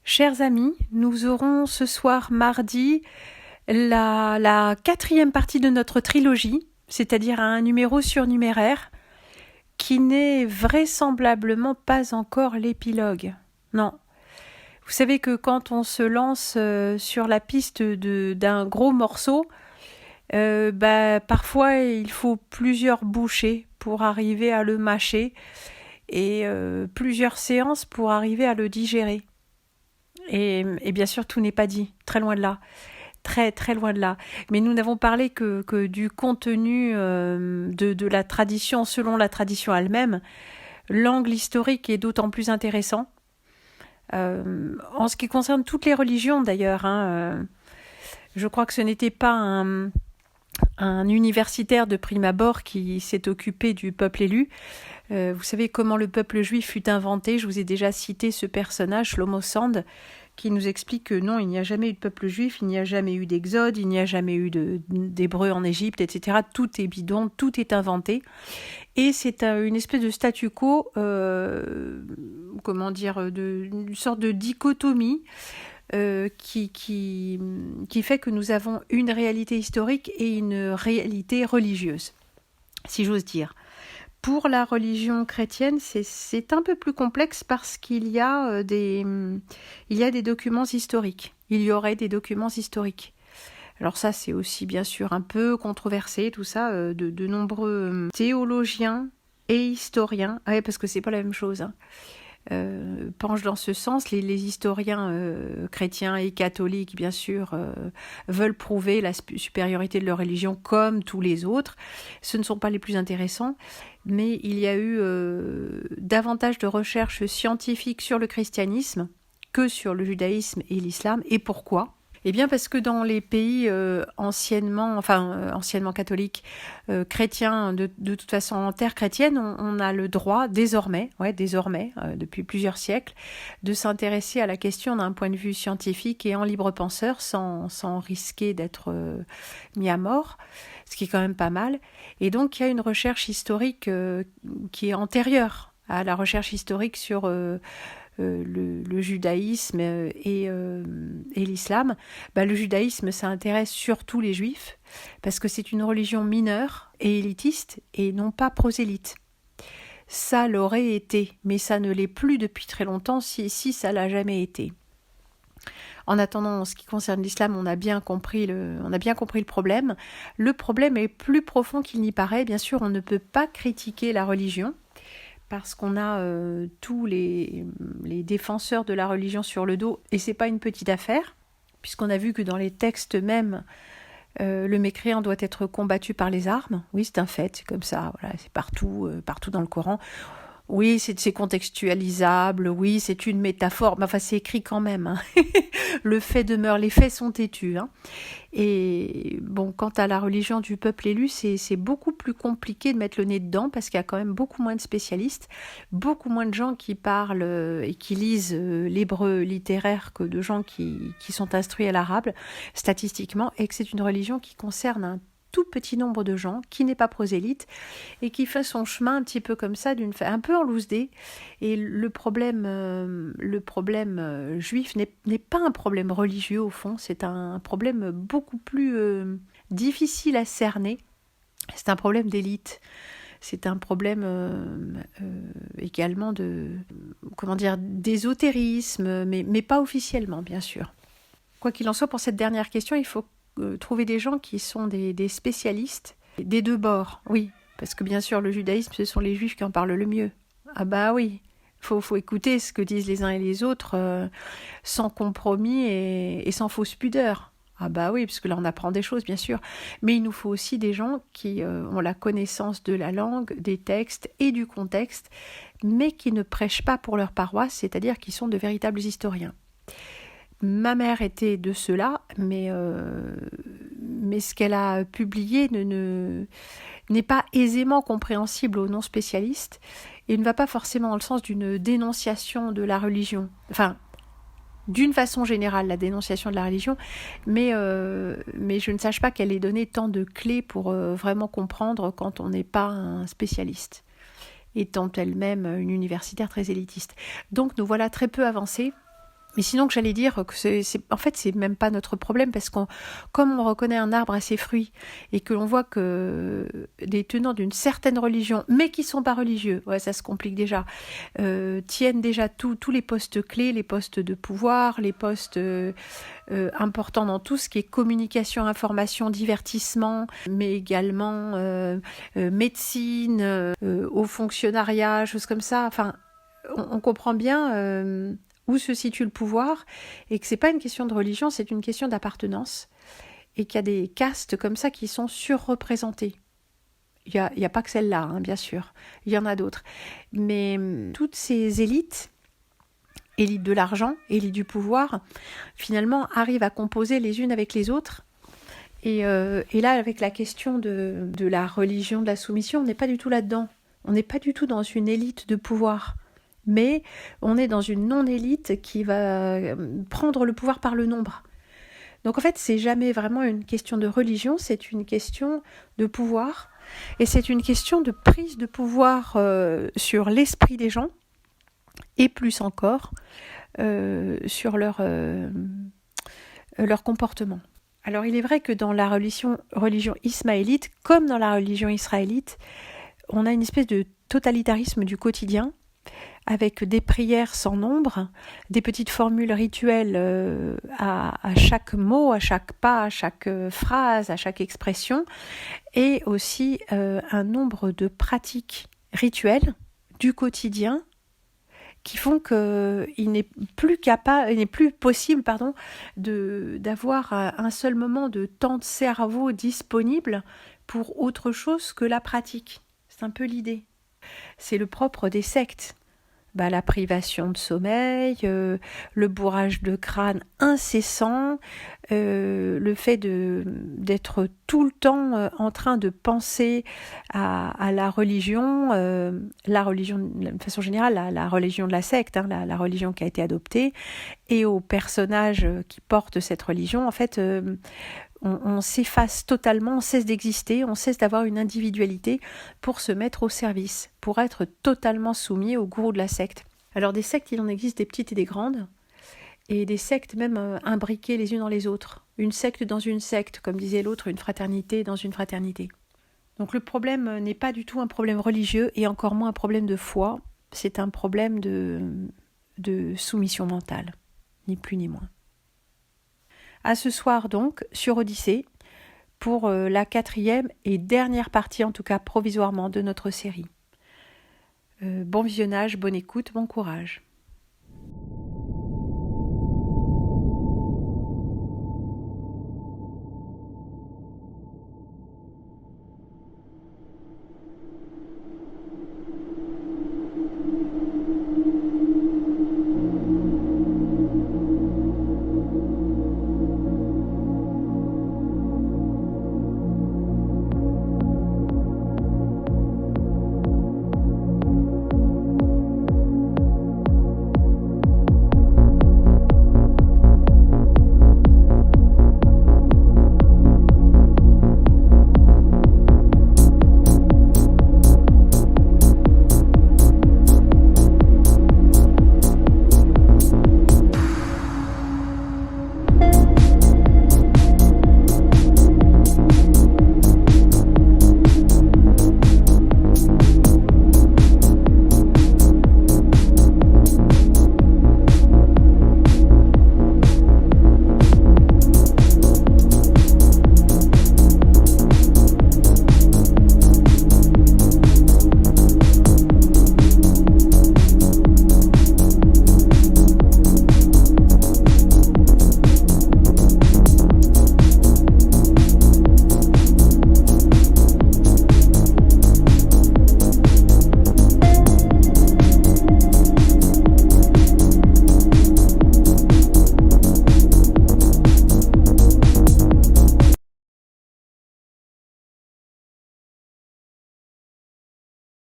Chers amis, nous aurons ce soir mardi la quatrième partie de notre trilogie, c'est-à-dire un numéro surnuméraire, qui n'est vraisemblablement pas encore l'épilogue. Non. Vous savez que quand on se lance sur la piste d'un gros morceau, parfois il faut plusieurs bouchées pour arriver à le mâcher et plusieurs séances pour arriver à le digérer. Et bien sûr, tout n'est pas dit, très loin de là. Très, très loin de là. Mais nous n'avons parlé que du contenu de la tradition, selon la tradition elle-même. L'angle historique est d'autant plus intéressant. En ce qui concerne toutes les religions, d'ailleurs, je crois que ce n'était pas un universitaire de prime abord qui s'est occupé du peuple élu. Vous savez comment le peuple juif fut inventé. Je vous ai déjà cité ce personnage, Shlomo Sand, qui nous explique que non, il n'y a jamais eu de peuple juif, il n'y a jamais eu d'exode, il n'y a jamais eu d'hébreux en Égypte, etc. Tout est bidon, tout est inventé. Et c'est une espèce de statu quo, une sorte de dichotomie qui fait que nous avons une réalité historique et une réalité religieuse, si j'ose dire. Pour la religion chrétienne, c'est un peu plus complexe parce qu'il y a des documents historiques. Il y aurait des documents historiques. Alors ça, c'est aussi bien sûr un peu controversé, tout ça, de nombreux théologiens et historiens, parce que c'est pas la même chose, penchent dans ce sens. Les historiens chrétiens et catholiques, bien sûr, veulent prouver la supériorité de leur religion comme tous les autres. Ce ne sont pas les plus intéressants, mais il y a eu davantage de recherches scientifiques sur le christianisme que sur le judaïsme et l'islam. Et pourquoi ? Eh bien parce que dans les pays anciennement catholiques, chrétiens, de toute façon en terre chrétienne, on a le droit désormais, depuis plusieurs siècles, de s'intéresser à la question d'un point de vue scientifique et en libre penseur, sans risquer d'être mis à mort, ce qui est quand même pas mal. Et donc il y a une recherche historique qui est antérieure à la recherche historique sur le judaïsme et l'islam. Le judaïsme, ça intéresse surtout les juifs parce que c'est une religion mineure et élitiste et non pas prosélyte. Ça l'aurait été, mais ça ne l'est plus depuis très longtemps si ça l'a jamais été. En attendant, en ce qui concerne l'islam, on a bien compris le problème. Le problème est plus profond qu'il n'y paraît. Bien sûr, on ne peut pas critiquer la religion, parce qu'on a tous les défenseurs de la religion sur le dos, et c'est pas une petite affaire, puisqu'on a vu que dans les textes même, le mécréant doit être combattu par les armes. Oui, c'est un fait, c'est comme ça, voilà, c'est partout dans le Coran. Oui, c'est contextualisable, oui, c'est une métaphore, mais enfin c'est écrit quand même. Le fait demeure, les faits sont têtus. Et bon, quant à la religion du peuple élu, c'est beaucoup plus compliqué de mettre le nez dedans parce qu'il y a quand même beaucoup moins de spécialistes, beaucoup moins de gens qui parlent et qui lisent l'hébreu littéraire que de gens qui sont instruits à l'arabe, statistiquement, et que c'est une religion qui concerne un tout petit nombre de gens, qui n'est pas prosélyte et qui fait son chemin un petit peu comme ça, un peu en loose dé. Et le problème juif n'est pas un problème religieux au fond, c'est un problème beaucoup plus difficile à cerner. C'est un problème d'élite. C'est un problème également d'ésotérisme, mais pas officiellement, bien sûr. Quoi qu'il en soit, pour cette dernière question, il faut trouver des gens qui sont des spécialistes des deux bords, oui, parce que bien sûr le judaïsme, ce sont les juifs qui en parlent le mieux. Ah bah oui, faut écouter ce que disent les uns et les autres sans compromis et sans fausse pudeur. Ah bah oui, parce que là on apprend des choses bien sûr, mais il nous faut aussi des gens qui ont la connaissance de la langue, des textes et du contexte, mais qui ne prêchent pas pour leur paroisse, c'est-à-dire qui sont de véritables historiens. Ma mère était de ceux-là, mais ce qu'elle a publié n'est pas aisément compréhensible aux non-spécialistes et ne va pas forcément dans le sens d'une dénonciation de la religion. Enfin, d'une façon générale, la dénonciation de la religion, mais je ne sache pas qu'elle ait donné tant de clés pour vraiment comprendre quand on n'est pas un spécialiste, étant elle-même une universitaire très élitiste. Donc nous voilà très peu avancés. Mais sinon, que j'allais dire que en fait, c'est même pas notre problème parce comme on reconnaît un arbre à ses fruits et que l'on voit que des tenants d'une certaine religion, mais qui sont pas religieux, ouais, ça se complique déjà, tiennent déjà tous les postes clés, les postes de pouvoir, les postes importants dans tout ce qui est communication, information, divertissement, mais également médecine, haut fonctionnariat, choses comme ça. Enfin, on comprend bien où se situe le pouvoir, et que c'est pas une question de religion, c'est une question d'appartenance, et qu'il y a des castes comme ça qui sont surreprésentées. Il y a pas que celle-là, hein, bien sûr, il y en a d'autres. Mais toutes ces élites de l'argent, élites du pouvoir, finalement arrivent à composer les unes avec les autres. Et là, avec la question de la religion, de la soumission, on n'est pas du tout là-dedans. On n'est pas du tout dans une élite de pouvoir. Mais on est dans une non-élite qui va prendre le pouvoir par le nombre. Donc en fait, c'est jamais vraiment une question de religion, c'est une question de pouvoir, et c'est une question de prise de pouvoir sur l'esprit des gens, et plus encore sur leur comportement. Alors il est vrai que dans la religion ismaélite, comme dans la religion israélite, on a une espèce de totalitarisme du quotidien, avec des prières sans nombre, des petites formules rituelles à chaque mot, à chaque pas, à chaque phrase, à chaque expression, et aussi un nombre de pratiques rituelles du quotidien qui font qu'il n'est plus possible d'avoir un seul moment de temps de cerveau disponible pour autre chose que la pratique. C'est un peu l'idée. C'est le propre des sectes. La privation de sommeil, le bourrage de crâne incessant, le fait d'être tout le temps en train de penser à la religion de façon générale, la religion de la secte, hein, la religion qui a été adoptée, et aux personnages qui portent cette religion. En fait, on s'efface totalement, on cesse d'exister, on cesse d'avoir une individualité pour se mettre au service, pour être totalement soumis au gourou de la secte. Alors des sectes, il en existe des petites et des grandes, et des sectes même imbriquées les unes dans les autres. Une secte dans une secte, comme disait l'autre, une fraternité dans une fraternité. Donc le problème n'est pas du tout un problème religieux, et encore moins un problème de foi, c'est un problème de soumission mentale, ni plus ni moins. À ce soir donc, sur Odyssée, pour la 4e et dernière partie, en tout cas provisoirement, de notre série. Bon visionnage, bonne écoute, bon courage.